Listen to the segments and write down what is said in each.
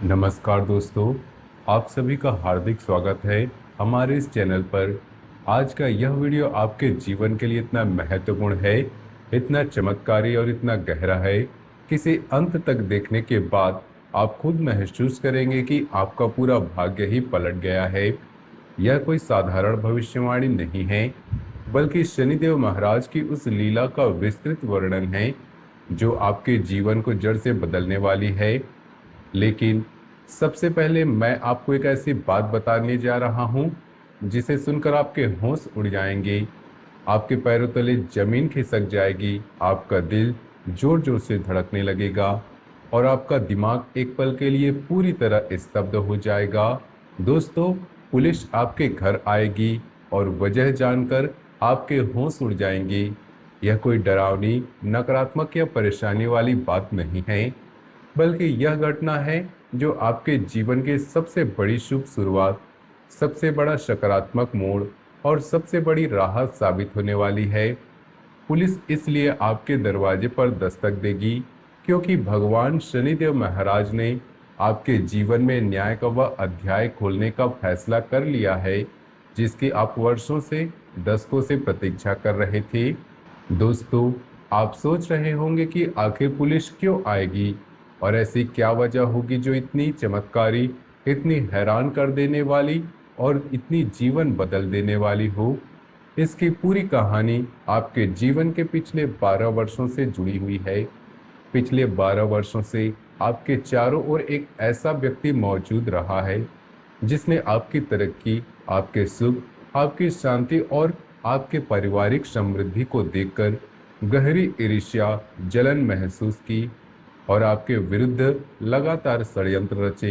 नमस्कार दोस्तों, आप सभी का हार्दिक स्वागत है हमारे इस चैनल पर। आज का यह वीडियो आपके जीवन के लिए इतना महत्वपूर्ण है, इतना चमत्कारी और इतना गहरा है कि इसे अंत तक देखने के बाद आप खुद महसूस करेंगे कि आपका पूरा भाग्य ही पलट गया है। यह कोई साधारण भविष्यवाणी नहीं है, बल्कि शनिदेव महाराज की उस लीला का विस्तृत वर्णन है जो आपके जीवन को जड़ से बदलने वाली है। लेकिन सबसे पहले मैं आपको एक ऐसी बात बताने जा रहा हूं जिसे सुनकर आपके होश उड़ जाएंगे, आपके पैरों तले जमीन खिसक जाएगी, आपका दिल जोर जोर से धड़कने लगेगा और आपका दिमाग एक पल के लिए पूरी तरह स्तब्ध हो जाएगा। दोस्तों, पुलिस आपके घर आएगी और वजह जानकर आपके होश उड़ जाएंगे। यह कोई डरावनी, नकारात्मक या परेशानी वाली बात नहीं है, बल्कि यह घटना है जो आपके जीवन की सबसे बड़ी शुभ शुरुआत, सबसे बड़ा सकारात्मक मोड़ और सबसे बड़ी राहत साबित होने वाली है। पुलिस इसलिए आपके दरवाजे पर दस्तक देगी क्योंकि भगवान शनिदेव महाराज ने आपके जीवन में न्याय का वह अध्याय खोलने का फैसला कर लिया है जिसकी आप वर्षों से, दशकों से प्रतीक्षा कर रहे थे। दोस्तों, आप सोच रहे होंगे कि आखिर पुलिस क्यों आएगी और ऐसी क्या वजह होगी जो इतनी चमत्कारी, इतनी हैरान कर देने वाली और इतनी जीवन बदल देने वाली हो। इसकी पूरी कहानी आपके जीवन के पिछले 12 वर्षों से जुड़ी हुई है। पिछले 12 वर्षों से आपके चारों ओर एक ऐसा व्यक्ति मौजूद रहा है जिसने आपकी तरक्की, आपके सुख, आपकी शांति और आपके पारिवारिक समृद्धि को देखकर गहरी ईर्ष्या, जलन महसूस की और आपके विरुद्ध लगातार षड्यंत्र रचे।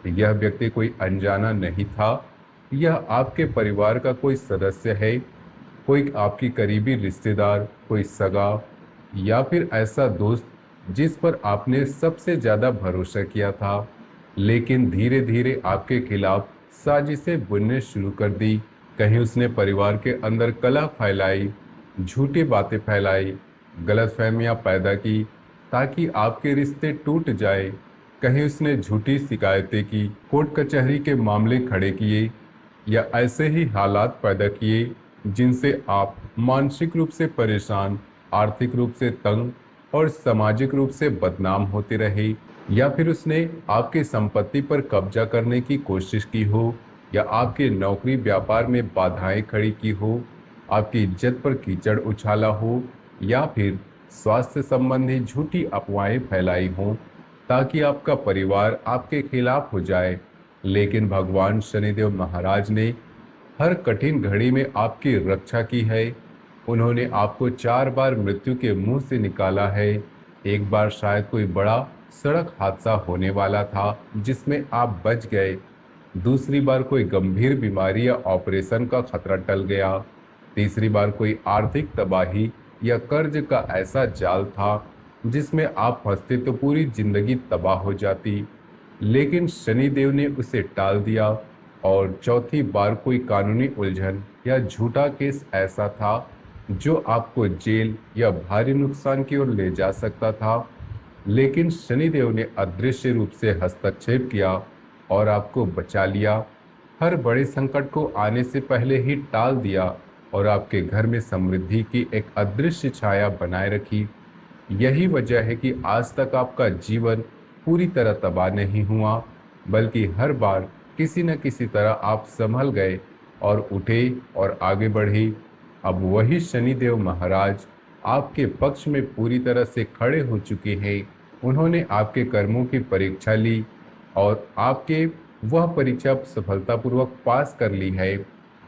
यह व्यक्ति कोई अनजाना नहीं था, यह आपके परिवार का कोई सदस्य है, कोई आपकी करीबी रिश्तेदार, कोई सगा या फिर ऐसा दोस्त जिस पर आपने सबसे ज्यादा भरोसा किया था। लेकिन धीरे धीरे आपके खिलाफ साजिशें बुनने शुरू कर दी। कहीं उसने परिवार के अंदर कलह फैलाई, झूठी बातें फैलाई, गलतफहमियां पैदा की ताकि आपके रिश्ते टूट जाए। कहीं उसने झूठी शिकायतें की, कोर्ट कचहरी के मामले खड़े किए या ऐसे ही हालात पैदा किए जिनसे आप मानसिक रूप से परेशान, आर्थिक रूप से तंग और सामाजिक रूप से बदनाम होते रहे। या फिर उसने आपकी संपत्ति पर कब्जा करने की कोशिश की हो या आपकी नौकरी व्यापार में बाधाएं खड़ी की हो, आपकी इज्जत पर कीचड़ उछाला हो या फिर स्वास्थ्य संबंधी झूठी अफवाहें फैलाई हों ताकि आपका परिवार आपके खिलाफ हो जाए। लेकिन भगवान शनिदेव महाराज ने हर कठिन घड़ी में आपकी रक्षा की है। उन्होंने आपको 4 बार मृत्यु के मुंह से निकाला है। एक बार शायद कोई बड़ा सड़क हादसा होने वाला था जिसमें आप बच गए। दूसरी बार कोई गंभीर बीमारी या ऑपरेशन का खतरा टल गया। तीसरी बार कोई आर्थिक तबाही या कर्ज का ऐसा जाल था जिसमें आप फंसते तो पूरी जिंदगी तबाह हो जाती। लेकिन शनिदेव ने उसे टाल दिया और चौथी बार कोई कानूनी उलझन या झूठा केस ऐसा था जो आपको जेल या भारी नुकसान की ओर ले जा सकता था। लेकिन शनिदेव ने अदृश्य रूप से हस्तक्षेप किया और आपको बचा लिया, हर बड़े संकट को आने से पहले ही टाल दिया और आपके घर में समृद्धि की एक अदृश्य छाया बनाए रखी। यही वजह है कि आज तक आपका जीवन पूरी तरह तबाह नहीं हुआ, बल्कि हर बार किसी न किसी तरह आप संभल गए और उठे और आगे बढ़े। अब वही शनिदेव महाराज आपके पक्ष में पूरी तरह से खड़े हो चुके हैं। उन्होंने आपके कर्मों की परीक्षा ली और आपके वह परीक्षा सफलतापूर्वक पास कर ली है।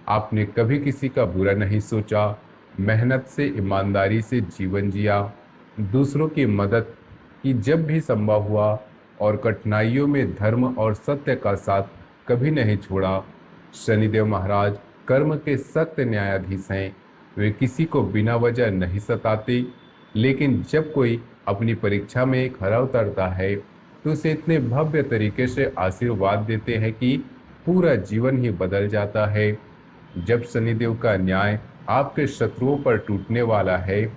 आपने कभी किसी का बुरा नहीं सोचा, मेहनत से, ईमानदारी से जीवन जिया, दूसरों की मदद की जब भी संभव हुआ और कठिनाइयों में धर्म और सत्य का साथ कभी नहीं छोड़ा। शनिदेव महाराज कर्म के सख्त न्यायाधीश हैं। वे किसी को बिना वजह नहीं सताते, लेकिन जब कोई अपनी परीक्षा में खरा उतरता है तो उसे इतने भव्य तरीके से आशीर्वाद देते हैं कि पूरा जीवन ही बदल जाता है। जब शनिदेव का न्याय आपके शत्रुओं पर टूटने वाला है,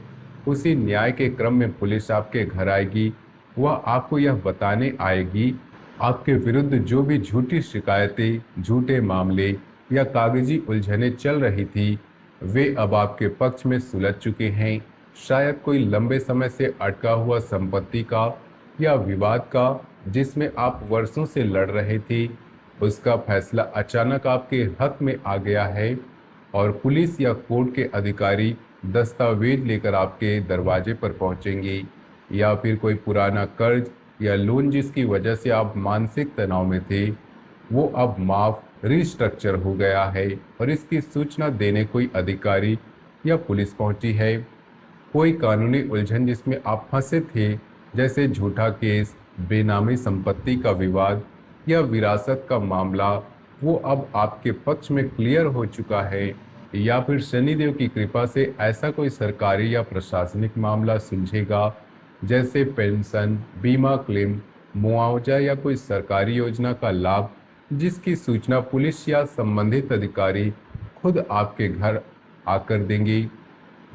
उसी न्याय के क्रम में पुलिस आपके घर आएगी। वह आपको यह बताने आएगी आपके विरुद्ध जो भी झूठी शिकायतें, झूठे मामले या कागजी उलझनें चल रही थी, वे अब आपके पक्ष में सुलझ चुके हैं। शायद कोई लंबे समय से अटका हुआ संपत्ति का या विवाद का, जिसमें आप वर्षों से लड़ रहे थे, उसका फैसला अचानक आपके हक में आ गया है और पुलिस या कोर्ट के अधिकारी दस्तावेज लेकर आपके दरवाजे पर पहुंचेंगे। या फिर कोई पुराना कर्ज या लोन जिसकी वजह से आप मानसिक तनाव में थे, वो अब माफ रिस्ट्रक्चर हो गया है और इसकी सूचना देने कोई अधिकारी या पुलिस पहुंची है। कोई कानूनी उलझन जिसमें आप फंसे थे, जैसे झूठा केस, बेनामी संपत्ति का विवाद या विरासत का मामला, वो अब आपके पक्ष में क्लियर हो चुका है। या फिर शनिदेव की कृपा से ऐसा कोई सरकारी या प्रशासनिक मामला सुलझेगा, जैसे पेंशन, बीमा क्लेम, मुआवजा या कोई सरकारी योजना का लाभ, जिसकी सूचना पुलिस या संबंधित अधिकारी खुद आपके घर आकर देंगे।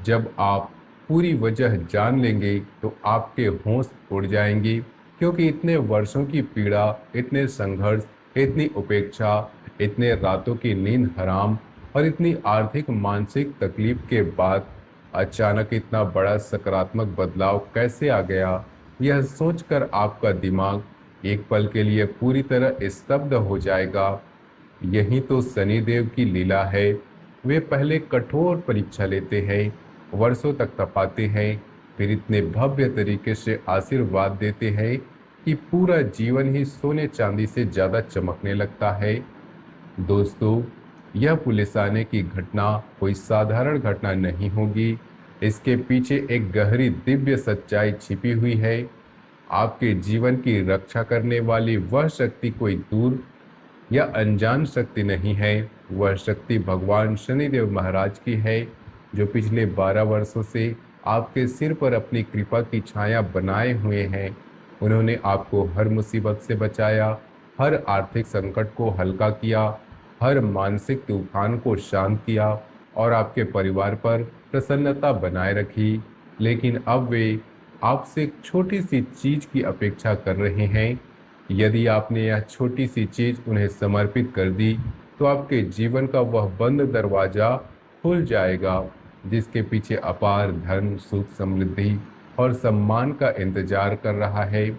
जब आप पूरी वजह जान लेंगे तो आपके होश उड़ जाएंगे, क्योंकि इतने वर्षों की पीड़ा, इतने संघर्ष, इतनी उपेक्षा, इतने रातों की नींद हराम और इतनी आर्थिक मानसिक तकलीफ के बाद अचानक इतना बड़ा सकारात्मक बदलाव कैसे आ गया, यह सोचकर आपका दिमाग एक पल के लिए पूरी तरह स्तब्ध हो जाएगा। यही तो शनिदेव की लीला है। वे पहले कठोर परीक्षा लेते हैं, वर्षों तक तपाते हैं, फिर इतने भव्य तरीके से आशीर्वाद देते हैं कि पूरा जीवन ही सोने चांदी से ज़्यादा चमकने लगता है। दोस्तों, यह पुलिस आने की घटना कोई साधारण घटना नहीं होगी। इसके पीछे एक गहरी दिव्य सच्चाई छिपी हुई है। आपके जीवन की रक्षा करने वाली वह शक्ति कोई दूर या अनजान शक्ति नहीं है। वह शक्ति भगवान शनिदेव महाराज की है, जो पिछले 12 वर्षों से आपके सिर पर अपनी कृपा की छाया बनाए हुए हैं। उन्होंने आपको हर मुसीबत से बचाया, हर आर्थिक संकट को हल्का किया, हर मानसिक तूफान को शांत किया और आपके परिवार पर प्रसन्नता बनाए रखी। लेकिन अब वे आपसे एक छोटी सी चीज की अपेक्षा कर रहे हैं। यदि आपने यह छोटी सी चीज उन्हें समर्पित कर दी, तो आपके जीवन का वह बंद दरवाजा खुल जाएगा, जिसके पीछे अपार धन, सुख, समृद्धि और सम्मान का इंतजार कर रहा है।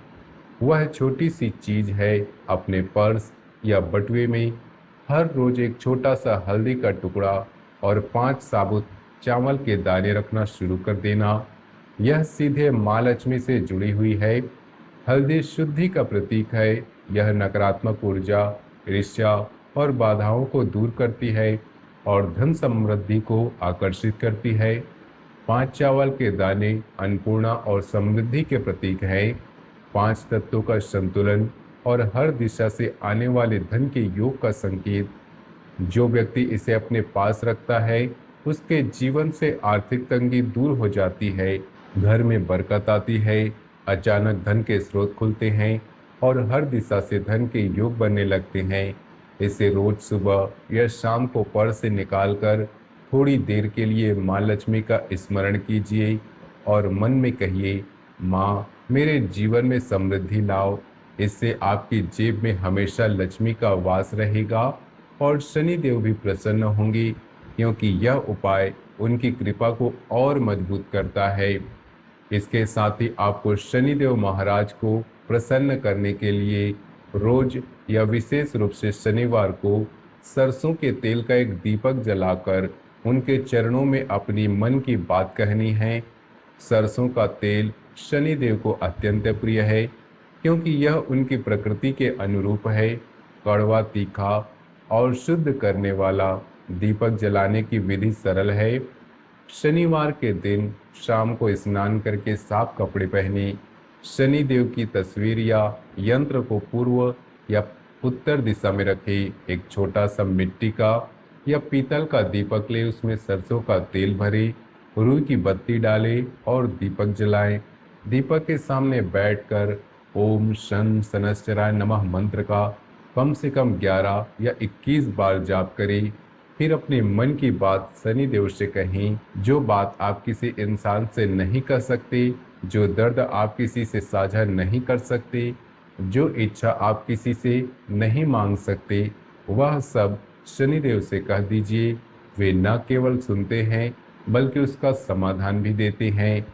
वह छोटी सी चीज है अपने पर्स या बटुए में हर रोज एक छोटा सा हल्दी का टुकड़ा और 5 साबुत चावल के दाने रखना शुरू कर देना। यह सीधे माँ लक्ष्मी से जुड़ी हुई है। हल्दी शुद्धि का प्रतीक है। यह नकारात्मक ऊर्जा, ईर्ष्या और बाधाओं को दूर करती है और धन समृद्धि को आकर्षित करती है। 5 चावल के दाने अन्नपूर्णा और समृद्धि के प्रतीक हैं। 5 तत्वों का संतुलन और हर दिशा से आने वाले धन के योग का संकेत। जो व्यक्ति इसे अपने पास रखता है, उसके जीवन से आर्थिक तंगी दूर हो जाती है, घर में बरकत आती है, अचानक धन के स्रोत खुलते हैं और हर दिशा से धन के योग बनने लगते हैं। इसे रोज सुबह या शाम को पर्स से निकालकर थोड़ी देर के लिए माँ लक्ष्मी का स्मरण कीजिए और मन में कहिए, माँ मेरे जीवन में समृद्धि लाओ। इससे आपकी जेब में हमेशा लक्ष्मी का वास रहेगा और शनिदेव भी प्रसन्न होंगे, क्योंकि यह उपाय उनकी कृपा को और मजबूत करता है। इसके साथ ही आपको शनिदेव महाराज को प्रसन्न करने के लिए रोज या विशेष रूप से शनिवार को सरसों के तेल का एक दीपक जलाकर उनके चरणों में अपनी मन की बात कहनी है। सरसों का तेल शनिदेव को अत्यंत प्रिय है, क्योंकि यह उनकी प्रकृति के अनुरूप है। कड़वा, तीखा और शुद्ध करने वाला दीपक जलाने की विधि सरल है। शनिवार के दिन शाम को स्नान करके साफ कपड़े पहने, शनिदेव की तस्वीर या यंत्र को पूर्व या उत्तर दिशा में रखें। एक छोटा सा मिट्टी का या पीतल का दीपक ले, उसमें सरसों का तेल भरे, रुई की बत्ती डालें और दीपक जलाएं। दीपक के सामने बैठकर ओम शन शनश्चराय नमः मंत्र का कम से कम 11 या 21 बार जाप करें। फिर अपने मन की बात शनिदेव से कहें। जो बात आप किसी इंसान से नहीं कर सकते, जो दर्द आप किसी से साझा नहीं कर सकते, जो इच्छा आप किसी से नहीं मांग सकते, वह सब शनिदेव से कह दीजिए। वे न केवल सुनते हैं बल्कि उसका समाधान भी देते हैं।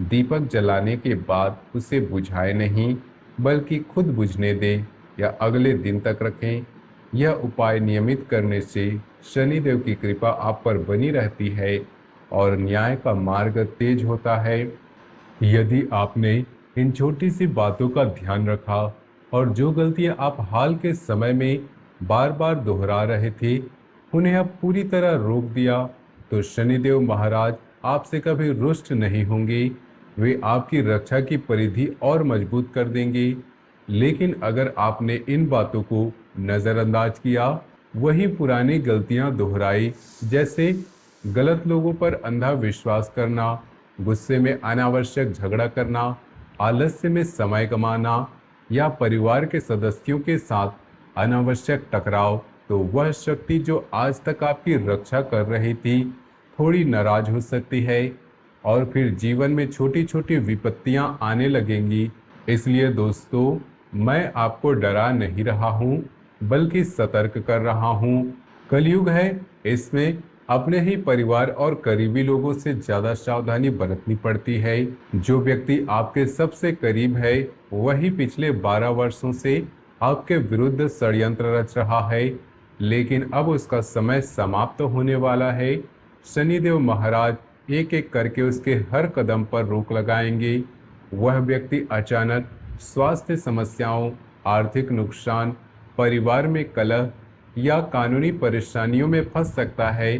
दीपक जलाने के बाद उसे बुझाए नहीं, बल्कि खुद बुझने दें या अगले दिन तक रखें। यह उपाय नियमित करने से शनिदेव की कृपा आप पर बनी रहती है और न्याय का मार्ग तेज होता है। यदि आपने इन छोटी सी बातों का ध्यान रखा और जो गलतियां आप हाल के समय में बार बार दोहरा रहे थे, उन्हें अब पूरी तरह रोक दिया, तो शनिदेव महाराज आपसे कभी रुष्ट नहीं होंगे। वे आपकी रक्षा की परिधि और मजबूत कर देंगे। लेकिन अगर आपने इन बातों को नजरअंदाज किया, वही पुरानी गलतियां दोहराई, जैसे गलत लोगों पर अंधा विश्वास करना, गुस्से में अनावश्यक झगड़ा करना, आलस्य में समय गंवाना या परिवार के सदस्यों के साथ अनावश्यक टकराव, तो वह शक्ति जो आज तक आपकी रक्षा कर रही थी, थोड़ी नाराज हो सकती है और फिर जीवन में छोटी छोटी विपत्तियां आने लगेंगी। इसलिए दोस्तों, मैं आपको डरा नहीं रहा हूँ, बल्कि सतर्क कर रहा हूँ। कलयुग है, इसमें अपने ही परिवार और करीबी लोगों से ज्यादा सावधानी बरतनी पड़ती है। जो व्यक्ति आपके सबसे करीब है, वही पिछले 12 वर्षों से आपके विरुद्ध षड्यंत्र रच रहा है, लेकिन अब उसका समय समाप्त होने वाला है। शनिदेव महाराज एक एक करके उसके हर कदम पर रोक लगाएंगे। वह व्यक्ति अचानक स्वास्थ्य समस्याओं, आर्थिक नुकसान, परिवार में कलह या कानूनी परेशानियों में फंस सकता है।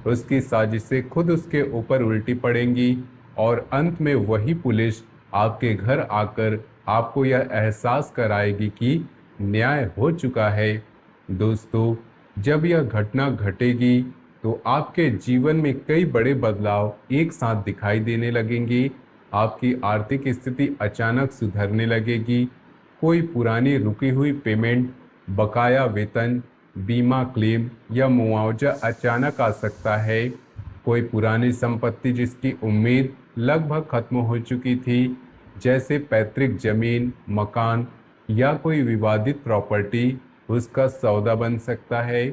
उसकी साजिशें खुद उसके ऊपर उल्टी पड़ेंगी और अंत में वही पुलिस आपके घर आकर आपको यह एहसास कराएगी कि न्याय हो चुका है। दोस्तों, जब यह घटना घटेगी तो आपके जीवन में कई बड़े बदलाव एक साथ दिखाई देने लगेंगे। आपकी आर्थिक स्थिति अचानक सुधरने लगेगी। कोई पुरानी रुकी हुई पेमेंट, बकाया वेतन, बीमा क्लेम या मुआवजा अचानक आ सकता है। कोई पुरानी संपत्ति जिसकी उम्मीद लगभग खत्म हो चुकी थी, जैसे पैतृक जमीन, मकान या कोई विवादित प्रॉपर्टी, उसका सौदा बन सकता है।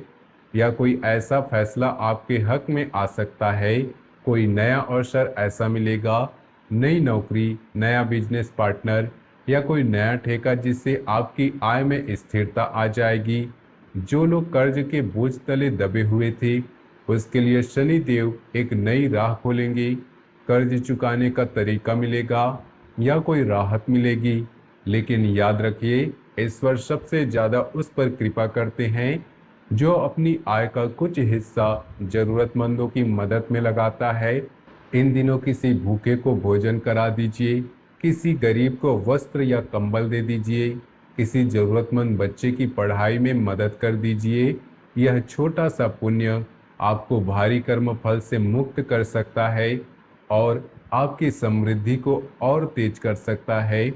या कोई ऐसा फैसला आपके हक में आ सकता है। कोई नया अवसर ऐसा मिलेगा, नई नौकरी, नया बिजनेस पार्टनर या कोई नया ठेका जिससे आपकी आय में स्थिरता आ जाएगी। जो लोग कर्ज के बोझ तले दबे हुए थे, उसके लिए शनि देव एक नई राह खोलेंगे। कर्ज चुकाने का तरीका मिलेगा या कोई राहत मिलेगी। लेकिन याद रखिए, ईश्वर सबसे ज्यादा उस पर कृपा करते हैं जो अपनी आय का कुछ हिस्सा जरूरतमंदों की मदद में लगाता है। इन दिनों किसी भूखे को भोजन करा दीजिए, किसी गरीब को वस्त्र या कंबल दे दीजिए, किसी जरूरतमंद बच्चे की पढ़ाई में मदद कर दीजिए। यह छोटा सा पुण्य आपको भारी कर्म फल से मुक्त कर सकता है और आपकी समृद्धि को और तेज कर सकता है।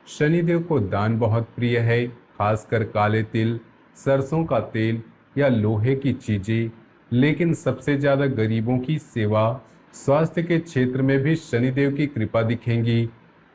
शनिदेव को दान बहुत प्रिय है, खासकर काले तिल, सरसों का तेल या लोहे की चीजें। लेकिन सबसे ज्यादा गरीबों की सेवा, स्वास्थ्य के क्षेत्र में भी शनिदेव की कृपा दिखेंगी।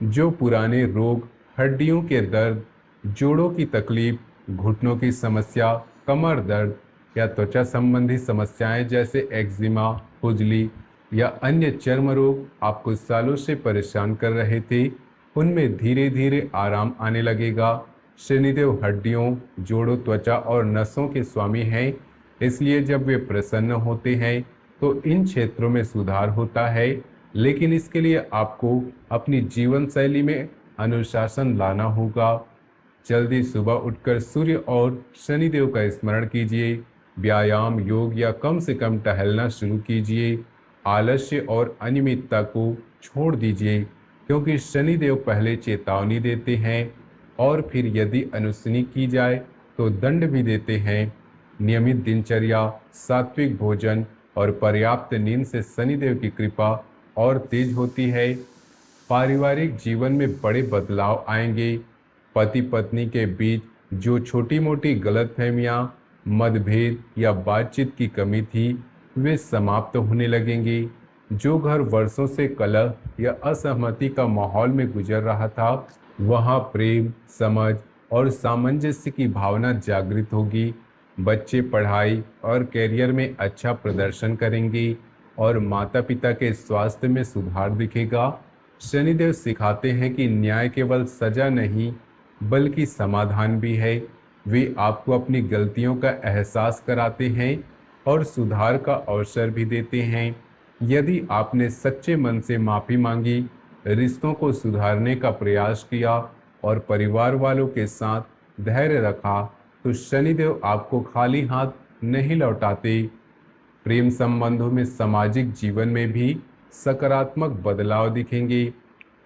जो पुराने रोग, हड्डियों के दर्द, जोड़ों की तकलीफ, घुटनों की समस्या, कमर दर्द या त्वचा संबंधी समस्याएं जैसे एक्जिमा, खुजली या अन्य चर्म रोग आपको सालों से परेशान कर रहे थे, उनमें धीरे धीरे आराम आने लगेगा। शनिदेव हड्डियों, जोड़ों, त्वचा और नसों के स्वामी हैं, इसलिए जब वे प्रसन्न होते हैं तो इन क्षेत्रों में सुधार होता है। लेकिन इसके लिए आपको अपनी जीवन शैली में अनुशासन लाना होगा। जल्दी सुबह उठकर सूर्य और शनिदेव का स्मरण कीजिए। व्यायाम, योग या कम से कम टहलना शुरू कीजिए। आलस्य और अनियमितता को छोड़ दीजिए, क्योंकि शनिदेव पहले चेतावनी देते हैं और फिर यदि अनसुनी की जाए तो दंड भी देते हैं। नियमित दिनचर्या, सात्विक भोजन और पर्याप्त नींद से शनिदेव की कृपा और तेज होती है। पारिवारिक जीवन में बड़े बदलाव आएंगे। पति पत्नी के बीच जो छोटी मोटी गलतफहमियां, मतभेद या बातचीत की कमी थी, वे समाप्त होने लगेंगे। जो घर वर्षों से कलह या असहमति का माहौल में गुजर रहा था, वहां प्रेम, समझ और सामंजस्य की भावना जागृत होगी। बच्चे पढ़ाई और कैरियर में अच्छा प्रदर्शन करेंगे और माता पिता के स्वास्थ्य में सुधार दिखेगा। शनिदेव सिखाते हैं कि न्याय केवल सजा नहीं बल्कि समाधान भी है। वे आपको अपनी गलतियों का एहसास कराते हैं और सुधार का अवसर भी देते हैं। यदि आपने सच्चे मन से माफ़ी मांगी, रिश्तों को सुधारने का प्रयास किया और परिवार वालों के साथ धैर्य रखा, तो शनिदेव आपको खाली हाथ नहीं लौटाते। प्रेम संबंधों में सामाजिक जीवन में भी सकारात्मक बदलाव दिखेंगे।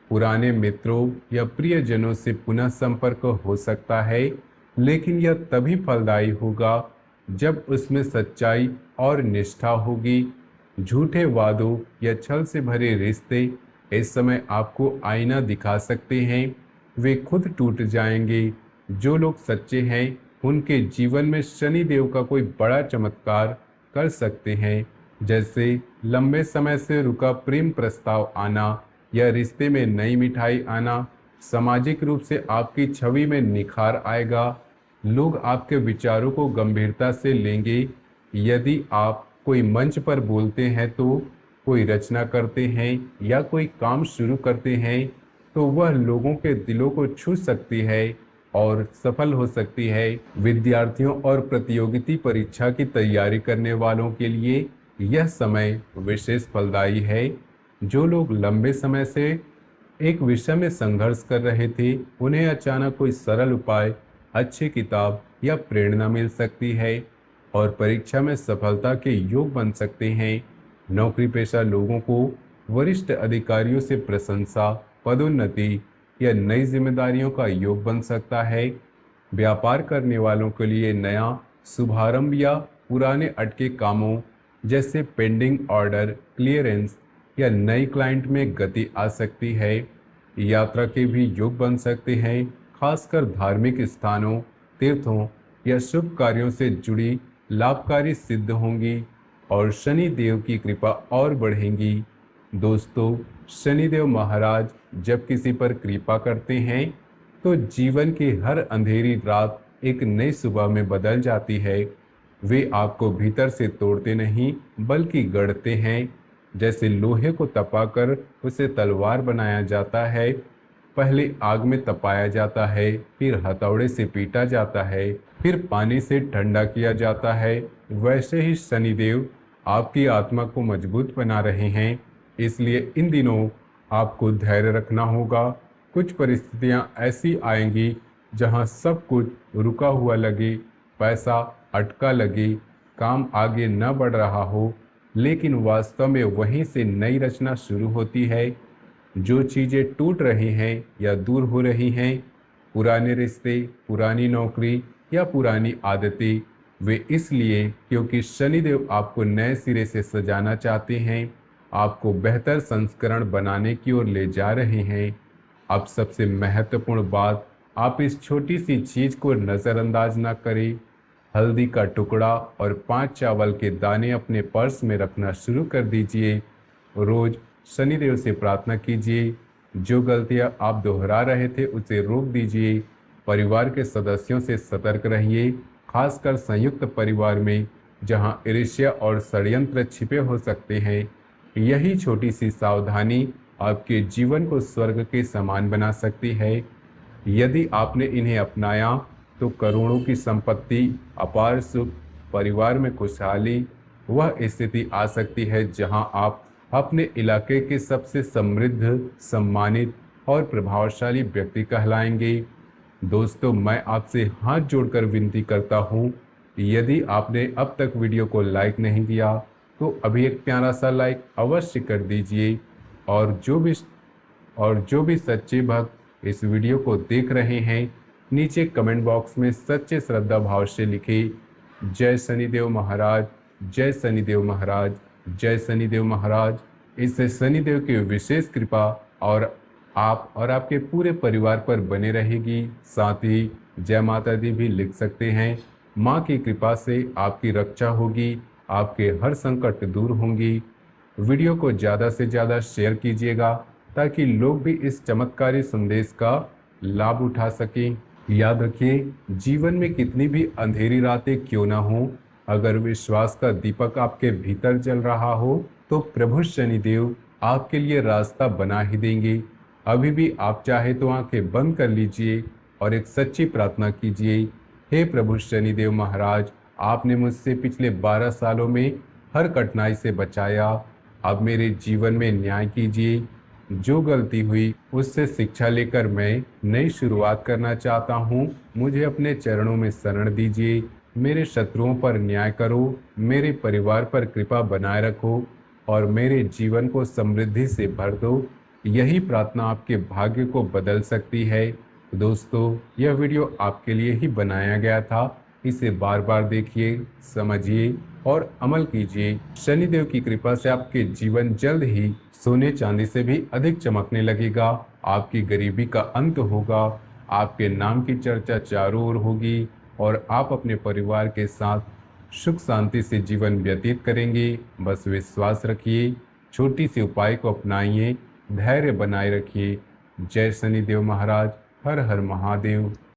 पुराने मित्रों या प्रियजनों से पुनः संपर्क हो सकता है, लेकिन यह तभी फलदायी होगा जब उसमें सच्चाई और निष्ठा होगी। झूठे वादों या छल से भरे रिश्ते इस समय आपको आईना दिखा सकते हैं, वे खुद टूट जाएंगे। जो लोग सच्चे हैं उनके जीवन में शनि देव का कोई बड़ा चमत्कार कर सकते हैं, जैसे लंबे समय से रुका प्रेम प्रस्ताव आना या रिश्ते में नई मिठाई आना। सामाजिक रूप से आपकी छवि में निखार आएगा, लोग आपके विचारों को गंभीरता से लेंगे। यदि आप कोई मंच पर बोलते हैं, तो कोई रचना करते हैं या कोई काम शुरू करते हैं, तो वह लोगों के दिलों को छू सकती है और सफल हो सकती है। विद्यार्थियों और प्रतियोगिता परीक्षा की तैयारी करने वालों के लिए यह समय विशेष फलदायी है। जो लोग लंबे समय से एक विषय में संघर्ष कर रहे थे, उन्हें अचानक कोई सरल उपाय, अच्छी किताब या प्रेरणा मिल सकती है और परीक्षा में सफलता के योग बन सकते हैं। नौकरी पेशा लोगों को वरिष्ठ अधिकारियों से प्रशंसा, पदोन्नति या नई जिम्मेदारियों का योग बन सकता है। व्यापार करने वालों के लिए नया शुभारंभ या पुराने अटके कामों जैसे पेंडिंग ऑर्डर क्लियरेंस या नई क्लाइंट में गति आ सकती है। यात्रा के भी योग बन सकते हैं, खासकर धार्मिक स्थानों, तीर्थों या शुभ कार्यों से जुड़ी लाभकारी सिद्ध होंगी और शनि देव की कृपा और बढ़ेंगी। दोस्तों, शनिदेव महाराज जब किसी पर कृपा करते हैं तो जीवन की हर अंधेरी रात एक नई सुबह में बदल जाती है। वे आपको भीतर से तोड़ते नहीं बल्कि गढ़ते हैं। जैसे लोहे को तपाकर उसे तलवार बनाया जाता है, पहले आग में तपाया जाता है, फिर हथौड़े से पीटा जाता है, फिर पानी से ठंडा किया जाता है, वैसे ही शनिदेव आपकी आत्मा को मजबूत बना रहे हैं। इसलिए इन दिनों आपको धैर्य रखना होगा। कुछ परिस्थितियां ऐसी आएंगी जहां सब कुछ रुका हुआ लगे, पैसा अटका लगे, काम आगे न बढ़ रहा हो, लेकिन वास्तव में वहीं से नई रचना शुरू होती है। जो चीज़ें टूट रही हैं या दूर हो रही हैं, पुराने रिश्ते, पुरानी नौकरी या पुरानी आदतें, वे इसलिए क्योंकि शनिदेव आपको नए सिरे से सजाना चाहते हैं, आपको बेहतर संस्करण बनाने की ओर ले जा रहे हैं। अब सबसे महत्वपूर्ण बात, आप इस छोटी सी चीज़ को नज़रअंदाज ना करें। हल्दी का टुकड़ा और 5 चावल के दाने अपने पर्स में रखना शुरू कर दीजिए। रोज़ शनिदेव से प्रार्थना कीजिए। जो गलतियां आप दोहरा रहे थे उसे रोक दीजिए। परिवार के सदस्यों से सतर्क रहिए, खासकर संयुक्त परिवार में जहां ईर्ष्या और षड्यंत्र छिपे हो सकते हैं। यही छोटी सी सावधानी आपके जीवन को स्वर्ग के समान बना सकती है। यदि आपने इन्हें अपनाया तो करोड़ों की संपत्ति, अपार सुख, परिवार में खुशहाली, वह स्थिति आ सकती है जहां आप अपने इलाके के सबसे समृद्ध, सम्मानित और प्रभावशाली व्यक्ति कहलाएंगे। दोस्तों, मैं आपसे हाथ जोड़कर विनती करता हूं, यदि आपने अब तक वीडियो को लाइक नहीं किया तो अभी एक प्यारा सा लाइक अवश्य कर दीजिए। और जो भी सच्चे भक्त इस वीडियो को देख रहे हैं, नीचे कमेंट बॉक्स में सच्चे श्रद्धा भाव से लिखें, जय शनिदेव महाराज, जय शनिदेव महाराज, जय शनिदेव महाराज। इससे शनिदेव की विशेष कृपा और आप और आपके पूरे परिवार पर बने रहेगी। साथ ही जय माता दी भी लिख सकते हैं। माँ की कृपा से आपकी रक्षा होगी, आपके हर संकट दूर होंगी। वीडियो को ज़्यादा से ज़्यादा शेयर कीजिएगा ताकि लोग भी इस चमत्कारी संदेश का लाभ उठा सकें। याद रखिए, जीवन में कितनी भी अंधेरी रातें क्यों ना हो, अगर विश्वास का दीपक आपके भीतर जल रहा हो तो प्रभु शनिदेव आपके लिए रास्ता बना ही देंगे। अभी भी आप चाहे तो आंखें बंद कर लीजिए और एक सच्ची प्रार्थना कीजिए। हे प्रभु शनिदेव महाराज, आपने मुझसे पिछले 12 सालों में हर कठिनाई से बचाया। अब मेरे जीवन में न्याय कीजिए। जो गलती हुई उससे शिक्षा लेकर मैं नई शुरुआत करना चाहता हूँ। मुझे अपने चरणों में शरण दीजिए। मेरे शत्रुओं पर न्याय करो, मेरे परिवार पर कृपा बनाए रखो और मेरे जीवन को समृद्धि से भर दो। यही प्रार्थना आपके भाग्य को बदल सकती है। दोस्तों, यह वीडियो आपके लिए ही बनाया गया था। इसे बार बार देखिए, समझिए और अमल कीजिए। शनिदेव की कृपा से आपके जीवन जल्द ही सोने चांदी से भी अधिक चमकने लगेगा। आपकी गरीबी का अंत होगा। आपके नाम की चर्चा चारों ओर होगी और आप अपने परिवार के साथ सुख शांति से जीवन व्यतीत करेंगे। बस विश्वास रखिए, छोटी सी उपाय को अपनाइए, धैर्य बनाए रखिए। जय शनिदेव महाराज। हर हर महादेव।